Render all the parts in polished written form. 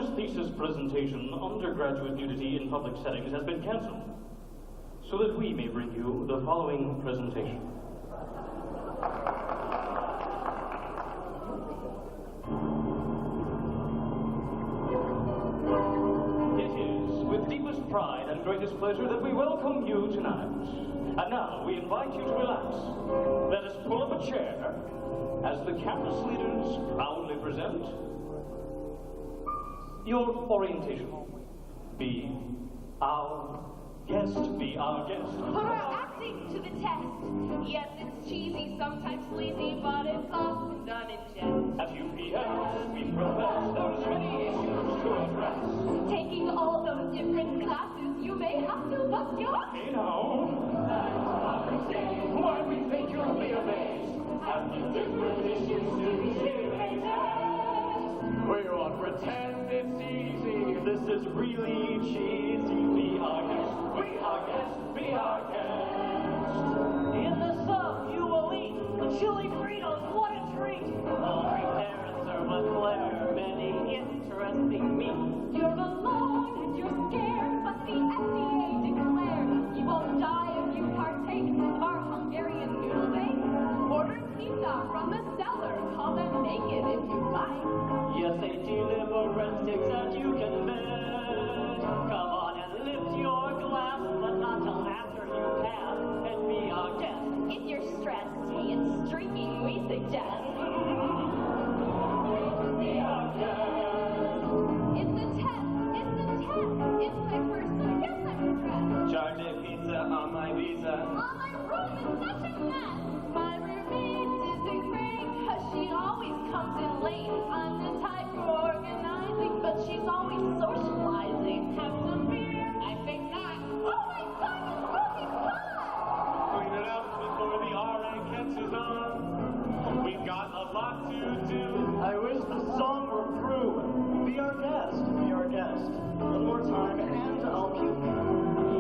year's thesis presentation, Undergraduate Nudity in Public Settings, has been canceled, so that we may bring you the following presentation. It is with deepest pride and greatest pleasure that we welcome you tonight. And now we invite you to relax. Let us pull up a chair as the campus leaders proudly present your orientation. Be our guest, be our guest. Put our acting to the test. Yes, it's cheesy, sometimes sleazy, but it's often done in jest. At UPS, we profess there's many issues to address. Taking all those different classes, you may have to bust your... You know, why we think you'll be amazed at the different issues students here may face. We won't pretend it's easy. This is really cheesy. Be our guest. Be our guest. Be our guest. In the sub, you will eat the chili burritos. What a treat! All prepare and serve a Claire many interesting meats. You're alone and you're scared, but the FDA declared you won't die if you partake of our Hungarian noodle bake. Order pizza from the cellar. Call them naked if you like. Yes, they deliver breadsticks that you can bet. Come on and lift your glass, but not till after you pass and be our guest. If you're stressed, hey, it's streaking, we suggest. Be our guest. It's a test, it's a test. It's my first, so yes, I'm impressed. Charge pizza on my visa. All my room is such a mess. My roommate isn't great, cause she always comes in late. I'm the type for organizing, but she's always socializing. Have some beer? I think not. Oh my God, it's smoking pot! Clean it up before the RA catches on. We've got a lot to do. I wish the song were through. Be our guest, be our guest. One more time, and I'll puke. Be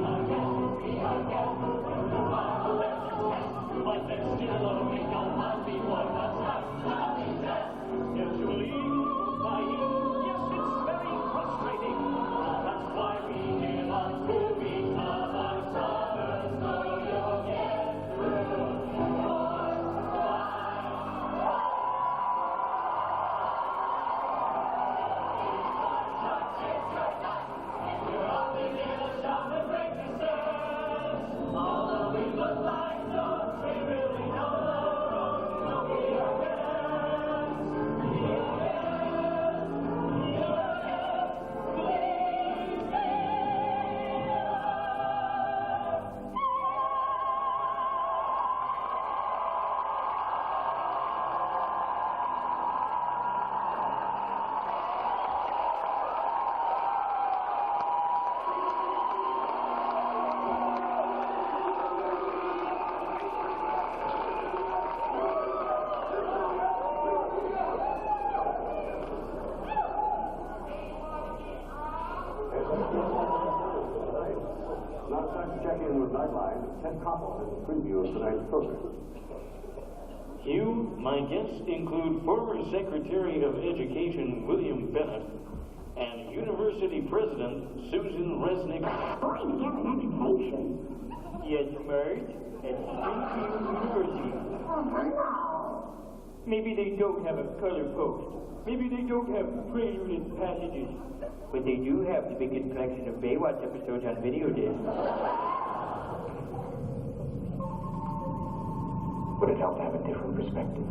our guest, be our guest. While there's a test, but there's still a week on my before the test. Usually, lying, yes, it's very frustrating. That's why we give a movie of our summers, so you'll get through 4, 5. Although we would like those, we really don't know. So be our guest. Be our guest. Be our guest. Please be Now it's time to check in with Nightline. Ken Koppel has a preview of tonight's program. You, my guests, include former Secretary of Education William Bennett and University President Susan Resnick. Going to get an education. Yes, Mert, at Springfield University. Oh, no. Maybe they don't have a color post. Maybe they don't have prelude and passages. But they do have the biggest collection of Baywatch episodes on video disc. Would it help to have a different perspective?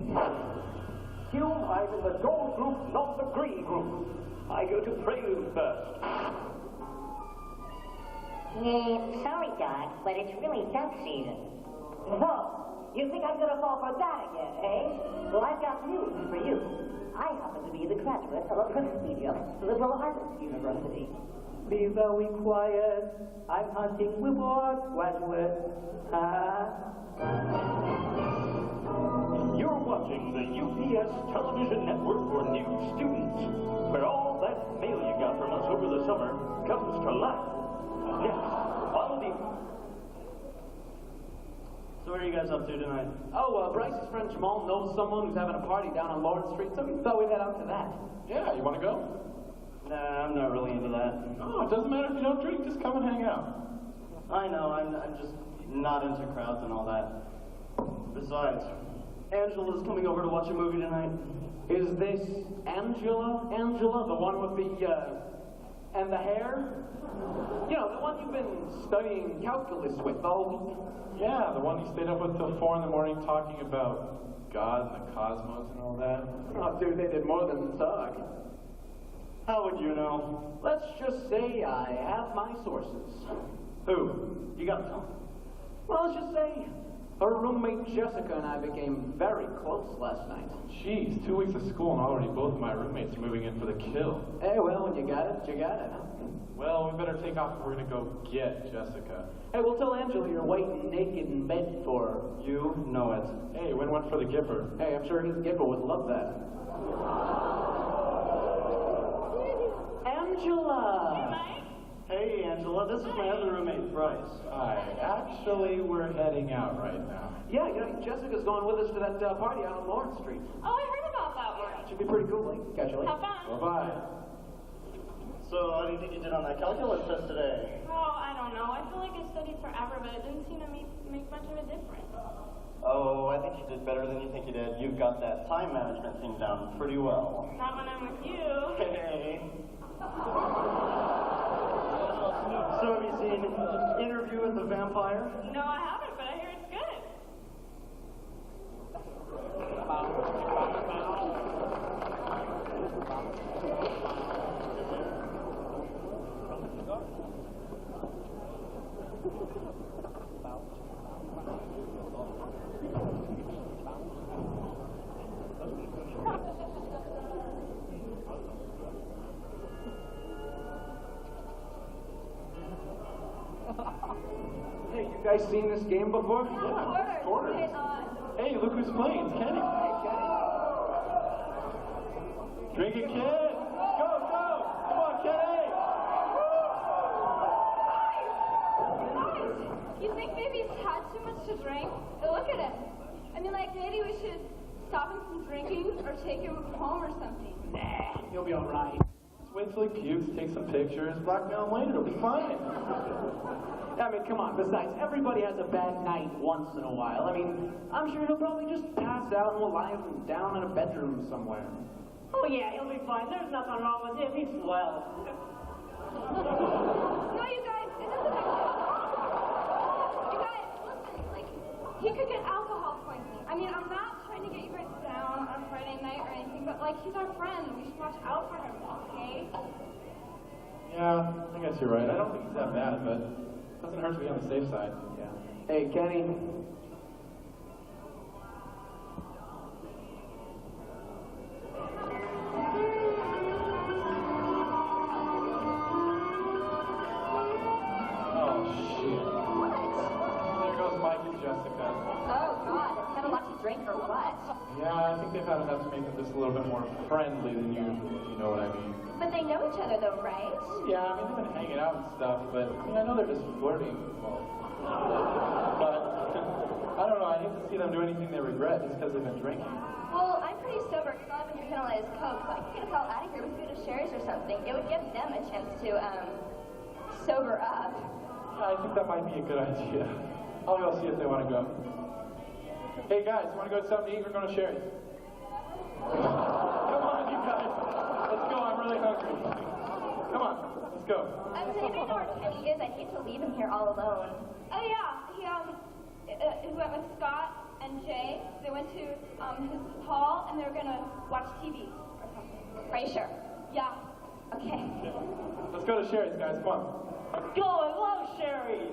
Hume, I'm in the gold group, not the green group. I go to prelude first. Sorry, Doc, but it's really duck season. Oh, you think I'm gonna fall for that again, eh? Well, I've got news for you. I happen to be the graduate of a prestigious liberal arts university. Be very quiet. I'm hunting reward graduate. You're watching the UPS television network for new students, where all that mail you got from us over the summer comes to life. Next, on the... So what are you guys up to tonight? Oh, Bryce's friend Jamal knows someone who's having a party down on Lawrence Street, so we thought we'd head out to that. Yeah, you want to go? Nah, I'm not really into that. Oh, it doesn't matter if you don't drink, just come and hang out. I know, I'm just not into crowds and all that. Besides, Angela's coming over to watch a movie tonight. Is this Angela? Angela, the one with the, and the hair? You know, the one you've been studying calculus with all week. Yeah, the one you stayed up with till 4 in the morning talking about God and the cosmos and all that. Oh, dude, they did more than talk. How would you know? Let's just say I have my sources. Who? You gotta tell me. Well, let's just say her roommate Jessica and I became very close last night. Jeez, 2 weeks of school and already both of my roommates are moving in for the kill. Hey, well, when you got it, you got it. Well, we better take off if we're gonna go get Jessica. Hey, we'll tell Angela you're waiting naked in bed for her. You know it. Hey, win one for the Gipper. Hey, I'm sure his Gipper would love that. Angela! Hey, Angela, this is my other roommate, Bryce. Hi, actually, we're heading out right now. Yeah, you know, Jessica's going with us to that party out on Lawrence Street. Oh, I heard about that one. Should be pretty cool, like, catch you later. Have fun. Bye-bye. So, how do you think you did on that calculus test today? Oh, I don't know. I feel like I studied forever, but it didn't seem to make much of a difference. Oh, I think you did better than you think you did. You've got that time management thing down pretty well. Not when I'm with you. Hey. So, have you seen Interview with the Vampire? No, I haven't, but I hear it's good. Hey, you guys seen this game before? Yeah, quarters. Hey, look who's playing. It's Kenny. Drink it, kid. Go, go. Come on, Kenny. You think maybe he's had too much to drink? Look at him. I mean, like, maybe we should stop him from drinking or take him home or something. Nah, you'll be all right. Just wait till he pukes, take some pictures, blackmail him later. It'll be fine. I mean, come on. Besides, everybody has a bad night once in a while. I mean, I'm sure he'll probably just pass out and we'll lie him down in a bedroom somewhere. Oh, yeah, he'll be fine. There's nothing wrong with him. He's swell. No, you guys, it doesn't You guys, listen, like, he could get alcohol poisoning. I mean, I'm not trying to get you guys down on a Friday night or anything, but, like, he's our friend. We should watch out for him, okay? Yeah, I guess you're right. I don't think he's that bad, but it doesn't hurt to be on the safe side. Yeah. Hey, Kenny. Oh, shit. There goes Mike and Jessica. Oh, God. Had a lot to drink or what? Yeah, I think they've had enough to make them just a little bit more friendly than usual, if you know what I mean. But they know each other, though, right? Yeah, I mean, they've been hanging out and stuff, but I mean, I know they're just flirting. Well, but I don't know, I hate to see them do anything they regret just because they've been drinking. Well, I'm pretty sober because all I've been drinking all night is Coke, so I could get us all out of here. We could go to Sherry's or something. It would give them a chance to, sober up. Yeah, I think that might be a good idea. I'll go see if they want to go. Hey guys, you want to go to something to eat? We're going to Sherry's. Come on, you guys. Let's go, I'm really hungry. Come on, let's go. Does anybody know where Kenny is? I'd hate to leave him here all alone. Oh, yeah, he went with Scott and Jay. They went to, his hall, and they were gonna watch TV or something. Are you sure? Yeah. Okay. Let's go to Sherry's, guys. Come on. Go, I love Sherry.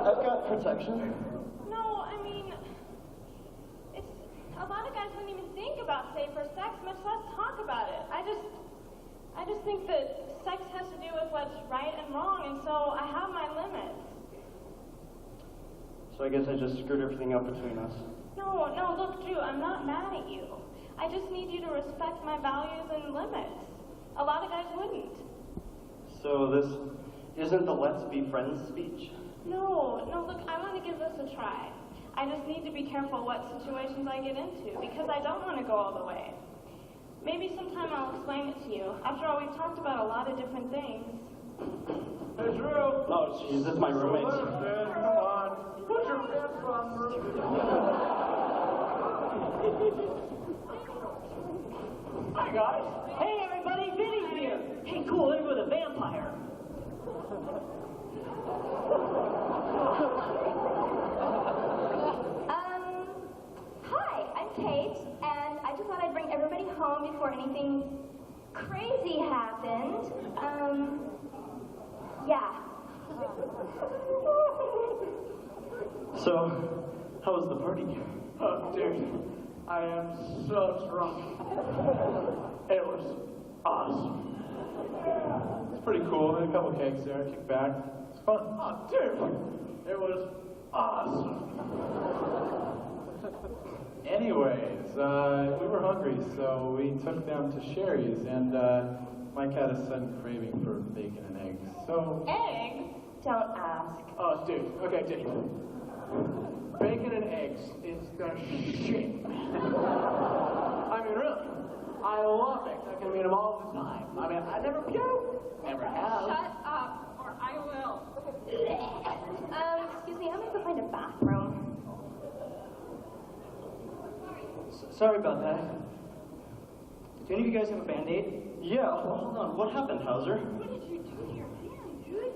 I've got protection. No, I mean, it's a lot of guys wouldn't even think about safer sex, much less talk about it. I just think that sex has to do with what's right and wrong, and so I have my limits. So I guess I just screwed everything up between us. No, look, Drew, I'm not mad at you. I just need you to respect my values and limits. A lot of guys wouldn't. So this isn't the let's be friends speech? No, look, I want to give this a try. I just need to be careful what situations I get into, because I don't want to go all the way. Maybe sometime I'll explain it to you. After all, we've talked about a lot of different things. Hey, Drew. Oh, jeez, that's my roommate. Come on. Put your pants on, Hi, guys. Hey, everybody, Vinny's here. Hey, cool, in with a vampire. Hi, I'm Kate, and I just thought I'd bring everybody home before anything crazy happened. Yeah. So, how was the party? Oh, dude, I am so drunk. It was awesome. It's pretty cool. Had a couple cakes there. Kick back. It's fun. Oh, dude, it was awesome. Anyways, we were hungry, so we took them to Sherry's, and Mike had a sudden craving for bacon and eggs. So, Eggs? Don't ask. Oh, dude, okay, dude. Bacon and eggs is the shit. I mean, really, I love it. I can eat them all the time. I mean, I never puke. Never have. Shut up, or I will. Excuse me, I'm gonna go find a bathroom. Sorry about that. Do any of you guys have a Band-Aid? Yeah, hold on. What happened, Hauser? What did you do to your hand, dude?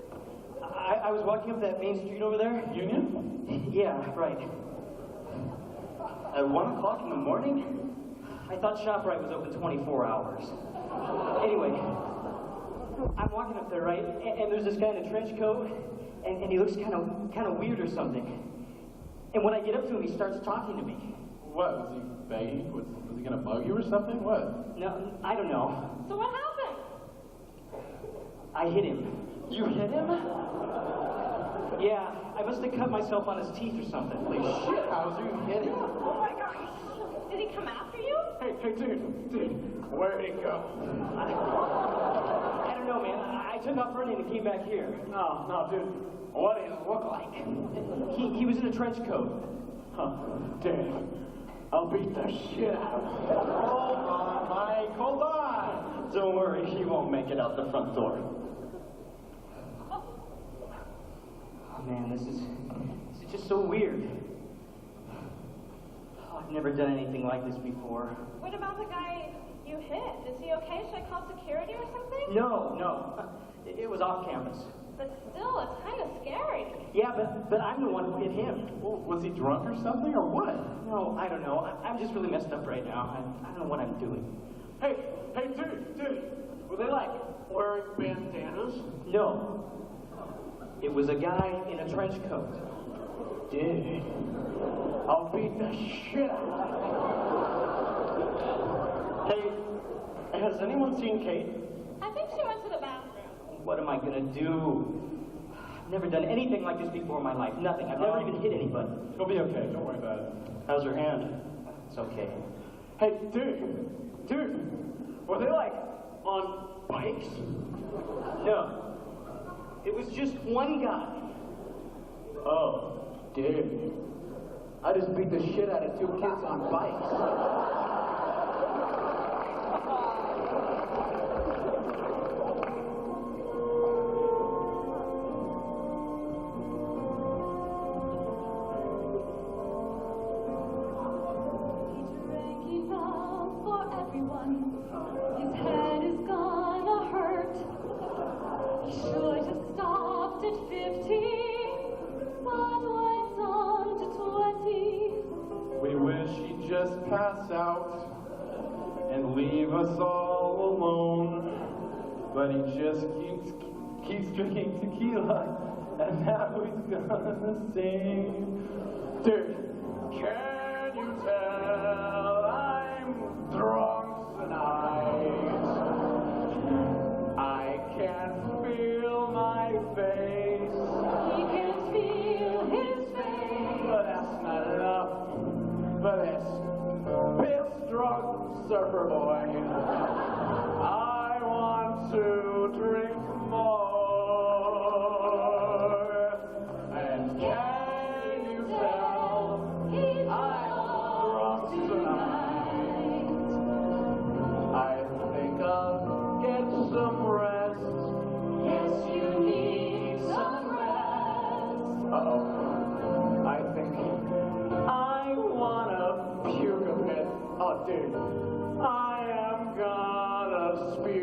I was walking up that main street over there. Union? Yeah, right. At 1 o'clock in the morning? I thought ShopRite was open 24 hours. Anyway, I'm walking up there, right? And there's this guy in a trench coat, and he looks kind of weird or something. And when I get up to him, he starts talking to me. What? Was he begging? Was he gonna bug you or something? What? No, I don't know. So what happened? I hit him. You hit him? Yeah, I must have cut myself on his teeth or something. Holy shit, Hauser, you hit him? Oh my gosh. Did he come after you? Hey, dude, where'd he go? I don't know, man. I took off running and came back here. No, dude, what did it look like? He was in a trench coat. Huh, dude, I'll beat the shit out of him. Hold on, Mike, hold on. Don't worry, he won't make it out the front door. Oh, man, this is just so weird. Oh, I've never done anything like this before. What about the guy you hit? Is he okay? Should I call security or something? No. It was off campus. But still, it's kind of scary. Yeah, but I'm the one who hit him. Well, was he drunk or something, or what? No, I don't know. I'm just really messed up right now. I don't know what I'm doing. Hey, dude, were they like wearing bandanas? No. It was a guy in a trench coat. Dude, I'll beat the shit out of him. Hey, has anyone seen Kate? I think she went to the bathroom. What am I gonna do? I've never done anything like this before in my life. Nothing. I've never even hit anybody. It'll be okay, don't worry about it. How's her hand? It's okay. Hey, dude, were they like on bikes? No. It was just one guy. Oh, dude, I just beat the shit out of 2 kids on bikes. His head is gonna hurt. He should have stopped at 50, but went on to 20. We wish he'd just pass out and leave us all alone. But he just keeps drinking tequila and now he's gonna sing. Dude, can you tell I'm drunk tonight? I can't feel my face. He can feel his face. But that's not enough for this piss-drunk surfer boy. I want to drink more. And can you tell I'm drunk tonight? I think I'll get some rest. Yes, you need some rest. Uh-oh. I think I wanna puke a bit. Oh, dude. I am gonna spew.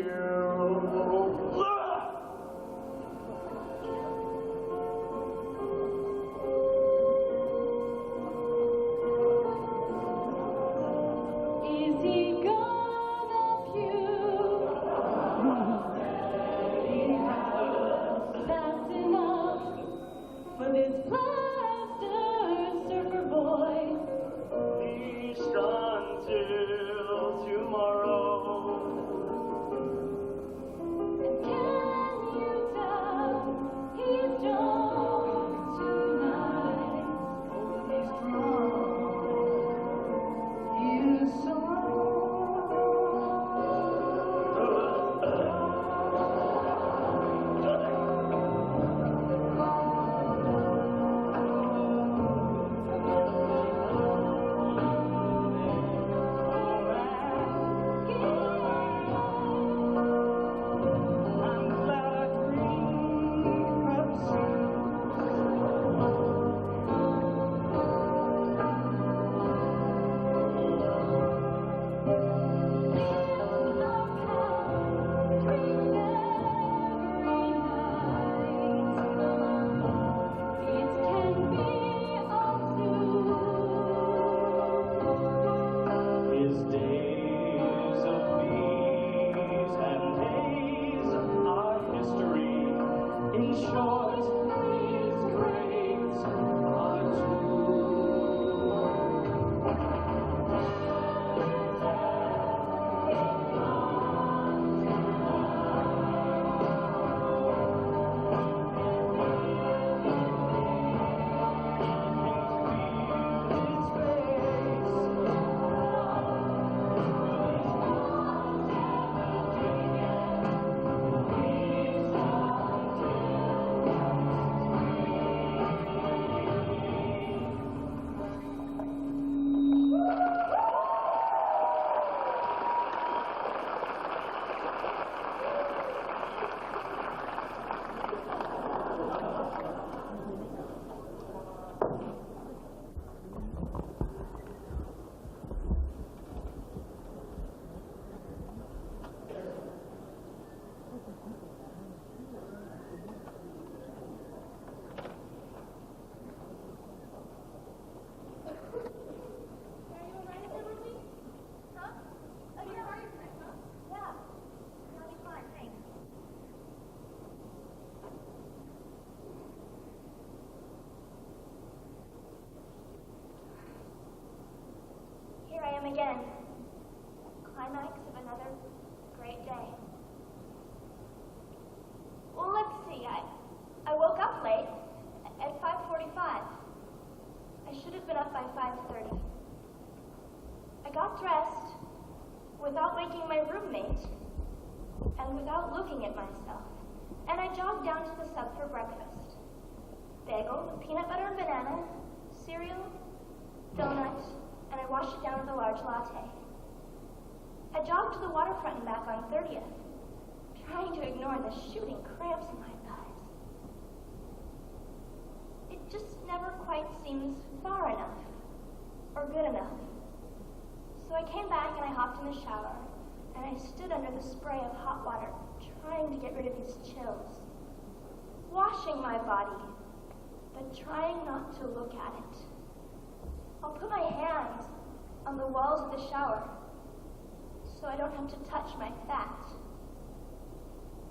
Is he gonna puke? That's enough for this plastered surfer boy. At least until tomorrow. Can you tell he's drunk tonight? He's drunk. He is so I'm glad I dreamed perhaps. His days of ease and days are history. In short, his grades are Here I am again. Climax of another great day. Well, let's see. I woke up late at 5:45. I should have been up by 5:30. I got dressed without waking my roommate and without looking at myself. And I jogged down to the sub for breakfast. Bagel, peanut butter and banana, cereal, donut, and I washed it down with a large latte. I jogged to the waterfront and back on 30th, trying to ignore the shooting cramps in my thighs. It just never quite seems far enough or good enough. So I came back and I hopped in the shower, and I stood under the spray of hot water, trying to get rid of these chills. Washing my body, but trying not to look at it. I'll put my hands on the walls of the shower so I don't have to touch my fat.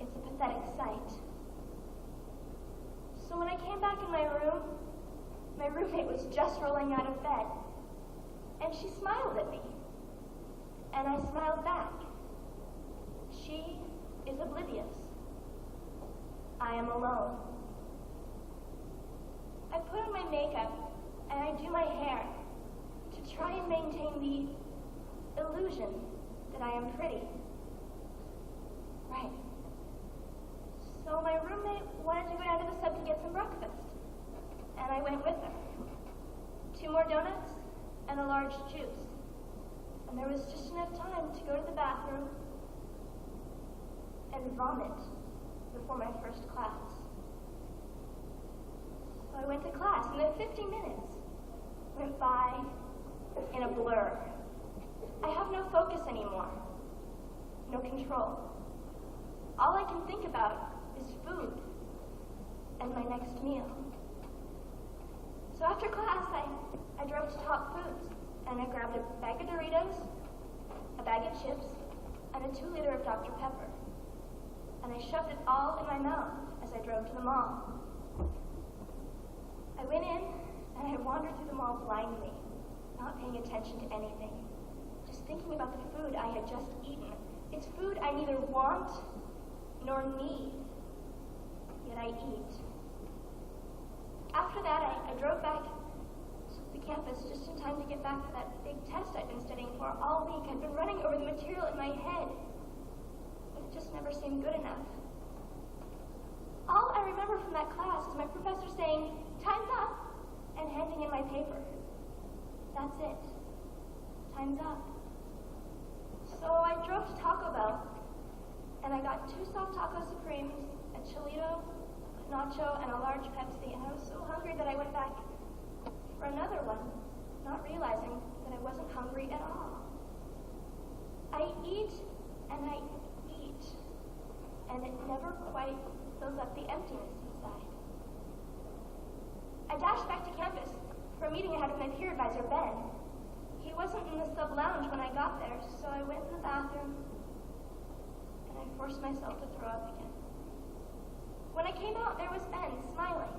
It's a pathetic sight. So when I came back in my room, my roommate was just rolling out of bed. And she smiled at me. And I smiled back. She is oblivious. I am alone. I put on my makeup and I do my hair to try and maintain the illusion that I am pretty. Right. So my roommate wanted to go down to the sub to get some breakfast. And I went with her. 2 more donuts and a large juice. And there was just enough time to go to the bathroom and vomit before my first class. So I went to class, and then 15 minutes went by in a blur. I have no focus anymore, no control. All I can think about is food and my next meal. So after class, I drove to Top Foods, and I grabbed a bag of Doritos, a bag of chips, and a 2-liter of Dr. Pepper. And I shoved it all in my mouth as I drove to the mall. I went in, and I wandered through the mall blindly, not paying attention to anything, just thinking about the food I had just eaten. It's food I neither want nor need, yet I eat. After that, I drove back to the campus just in time to get back for that big test I'd been studying for all week. I'd been running over the material in my head, but it just never seemed good enough. All I remember from that class is my professor saying, "Time's up," and handing in my paper. That's it. Time's up. So I drove to Taco Bell, and I got 2 soft taco supremes, a chilito, a nacho, and a large Pepsi, and I was so hungry that I went back for another one, not realizing that I wasn't hungry at all. I eat, and it never quite fills up the emptiness inside. I dashed back to campus for a meeting I had with my peer advisor, Ben. He wasn't in the sub lounge when I got there, so I went in the bathroom, and I forced myself to throw up again. When I came out, there was Ben, smiling.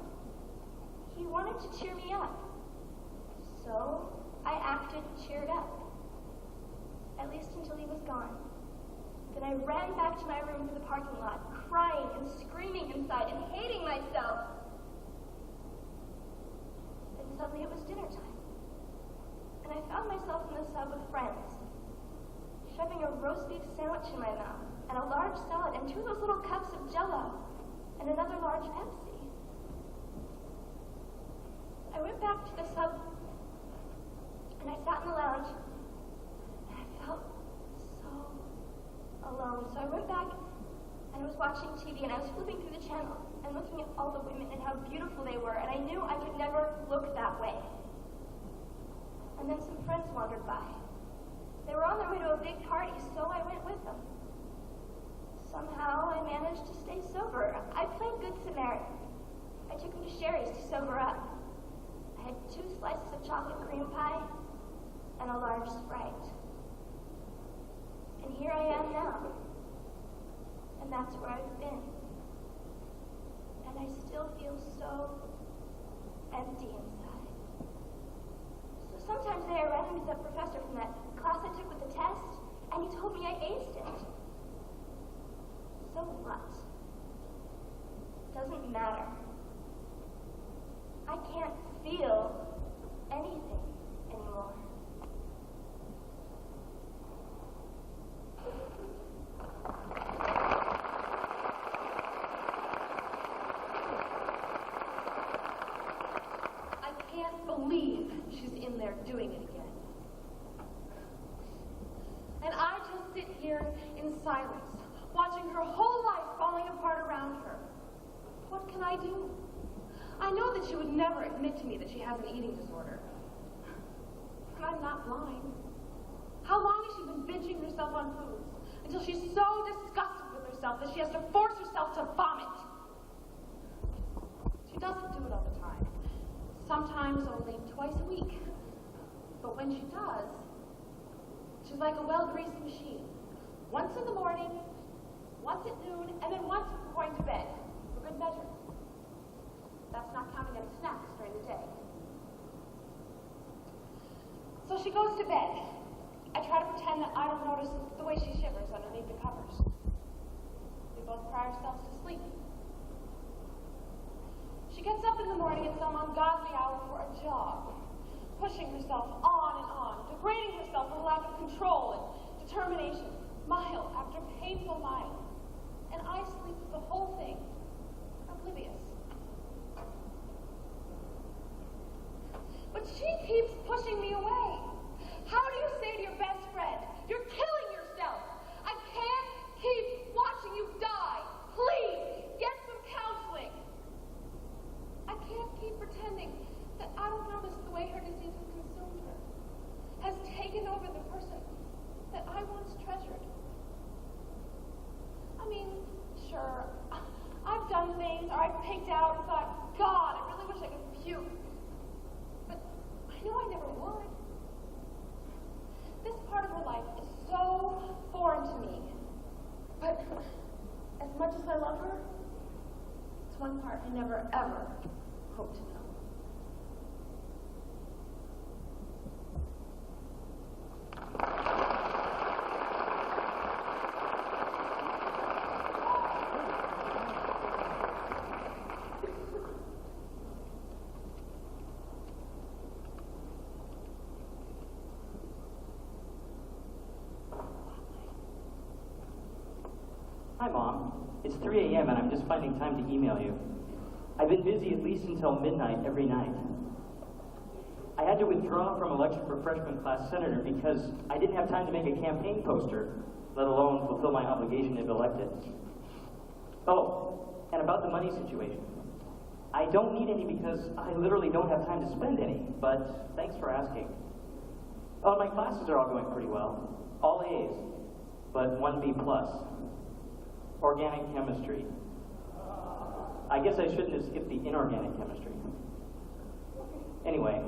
He wanted to cheer me up, so I acted cheered up, at least until he was gone. Then I ran back to my room to the parking lot, crying and screaming inside and hating myself. Then suddenly it was dinner time, and I found myself in the sub with friends, shoving a roast beef sandwich in my mouth, and a large salad, and 2 of those little cups of Jell-O, and another large Pepsi. I went back to the sub, and I sat in the lounge, and I felt so alone. So I went back, and I was watching TV, and I was flipping through the channel, and looking at all the women and how beautiful they were, and I knew I could never look that way. And then some friends wandered by. They were on their way to a big party, so I went with them. Somehow, I managed to stay sober. I played Good Samaritan. I took them to Sherry's to sober up. I had 2 slices of chocolate cream pie and a large Sprite. And here I am now. And that's where I've been. And I still feel so empty inside. So sometimes I ran into that professor from that class I took with the test, and he told me I aced it. So what? Doesn't matter. I can't feel anything anymore. I can't believe she's in there doing it again. And I just sit here in silence, watching her whole life falling apart around her. What can I do? I know that she would never admit to me that she has an eating disorder. But I'm not blind. How long has she been binging herself on foods until she's so disgusted with herself that she has to force herself to vomit? She doesn't do it all the time. Sometimes only twice a week. But when she does, she's like a well-greased machine. Once in the morning, once at noon, and then once before going to bed, for good measure. That's not counting any snacks during the day. So she goes to bed. I try to pretend that I don't notice the way she shivers underneath the covers. We both cry ourselves to sleep. She gets up in the morning at some ungodly hour for a jog, pushing herself on, degrading herself with a lack of control and determination, mile after painful mile. And I sleep through the whole thing, oblivious. But she keeps pushing me away. How do you say to your best friend, "You're killing yourself. I can't keep watching you die. Please, get some counseling." I can't keep pretending that I don't notice the way her disease has consumed her, has taken over the person that I once treasured. I mean, sure, I've done things, or I've picked out and thought, God, I really wish I could puke. But I know I never would. This part of her life is so foreign to me. But as much as I love her, it's one part I never, ever hope to know. Hi, Mom. It's 3 a.m. and I'm just finding time to email you. I've been busy at least until midnight every night. I had to withdraw from election for freshman class senator because I didn't have time to make a campaign poster, let alone fulfill my obligation if elected. Oh, and about the money situation. I don't need any because I literally don't have time to spend any, but thanks for asking. Oh, my classes are all going pretty well. All A's, but 1 B+. Organic chemistry. I guess I shouldn't have skipped the inorganic chemistry. Anyway,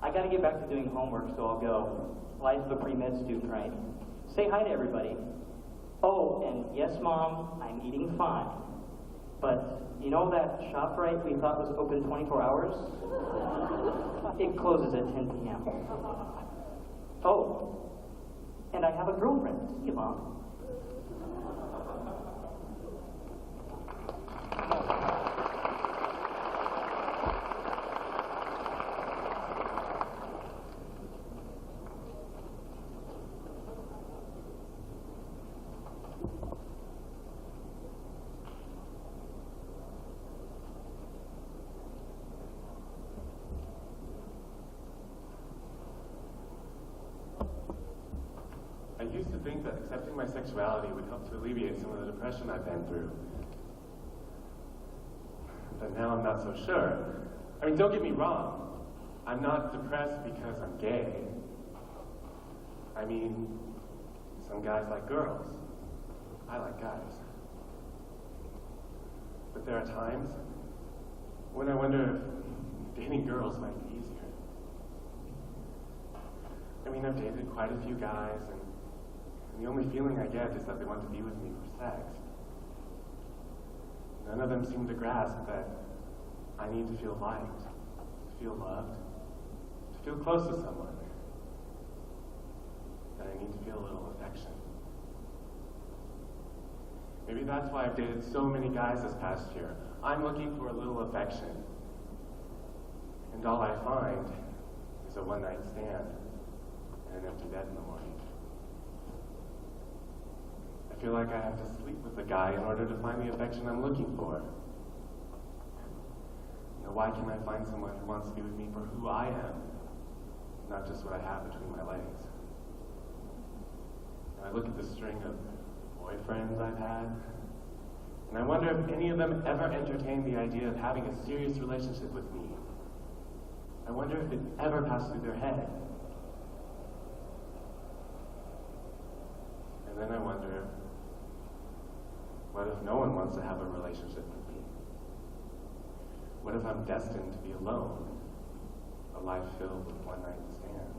I gotta get back to doing homework, so I'll go. Life of a pre-med student, right? Say hi to everybody. Oh, and yes, Mom, I'm eating fine. But you know that ShopRite we thought was open 24 hours? It closes at 10 p.m. Oh, and I have a girlfriend. See you, Mom. I used to think that accepting my sexuality would help to alleviate some of the depression I've been through. But now I'm not so sure. I mean, don't get me wrong. I'm not depressed because I'm gay. I mean, some guys like girls. I like guys. But there are times when I wonder if dating girls might be easier. I mean, I've dated quite a few guys, and the only feeling I get is that they want to be with me for sex. None of them seem to grasp that I need to feel liked, to feel loved, to feel close to someone, that I need to feel a little affection. Maybe that's why I've dated so many guys this past year. I'm looking for a little affection. And all I find is a one-night stand and an empty bed in the morning. I feel like I have to sleep with a guy in order to find the affection I'm looking for. You know, why can't I find someone who wants to be with me for who I am, not just what I have between my legs? And I look at the string of boyfriends I've had, and I wonder if any of them ever entertained the idea of having a serious relationship with me. I wonder if it ever passed through their head. And then I wonder, what if no one wants to have a relationship with me? What if I'm destined to be alone, a life filled with one-night stands?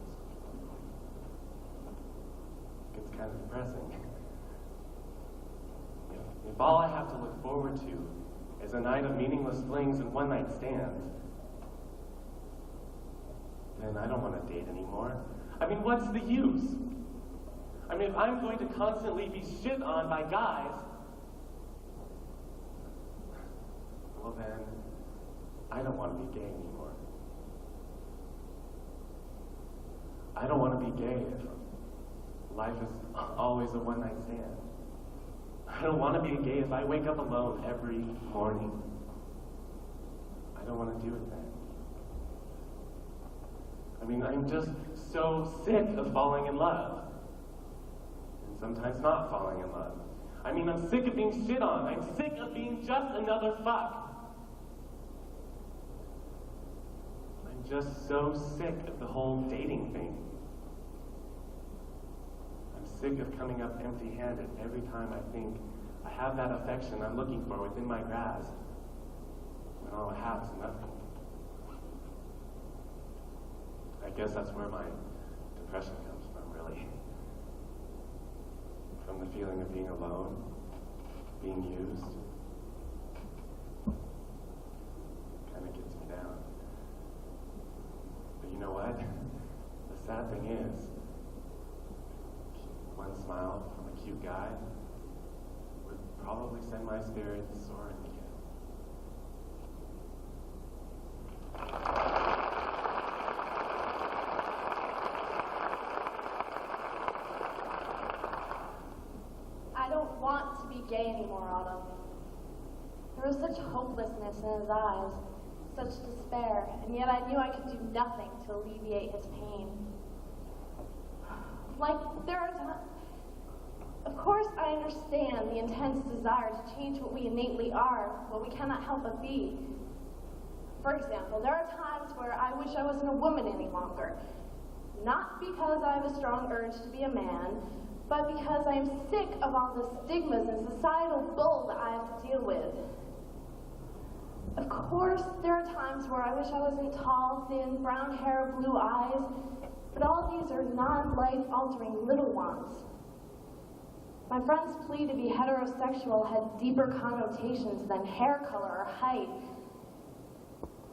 It's kind of depressing. If all I have to look forward to is a night of meaningless flings and one-night stands, then I don't want to date anymore. I mean, what's the use? I mean, if I'm going to constantly be shit on by guys, well then, I don't want to be gay anymore. I don't want to be gay if life is always a one-night stand. I don't want to be gay if I wake up alone every morning. I don't want to do it then. I mean, I'm just so sick of falling in love. And sometimes not falling in love. I mean, I'm sick of being shit on. I'm sick of being just another fuck. I'm just so sick of the whole dating thing. I'm sick of coming up empty-handed every time I think I have that affection I'm looking for within my grasp, when all I have is nothing. I guess that's where my depression comes from, really. From the feeling of being alone, being used. Kind of gets me down. But you know what? The sad thing is, one smile from a cute guy would probably send my spirits soaring again. I don't want to be gay anymore, Autumn. There was such hopelessness in his eyes, such despair, and yet I knew I could do nothing to alleviate his pain. Like, there are times... Of course, I understand the intense desire to change what we innately are, what we cannot help but be. For example, there are times where I wish I wasn't a woman any longer. Not because I have a strong urge to be a man, but because I am sick of all the stigmas and societal bull that I have to deal with. Of course, there are times where I wish I wasn't tall, thin, brown hair, blue eyes, but all these are non-life-altering little wants. My friend's plea to be heterosexual had deeper connotations than hair color or height.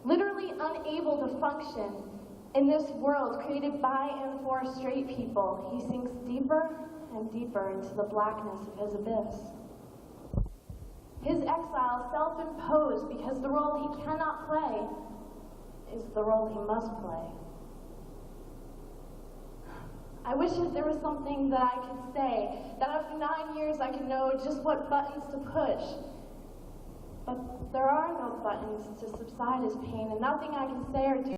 Literally unable to function in this world created by and for straight people, he sinks deeper and deeper into the blackness of his abyss. His exile self-imposed because the role he cannot play is the role he must play. I wish that there was something that I could say, that after 9 years I could know just what buttons to push. But there are no buttons to subside his pain, and nothing I can say or do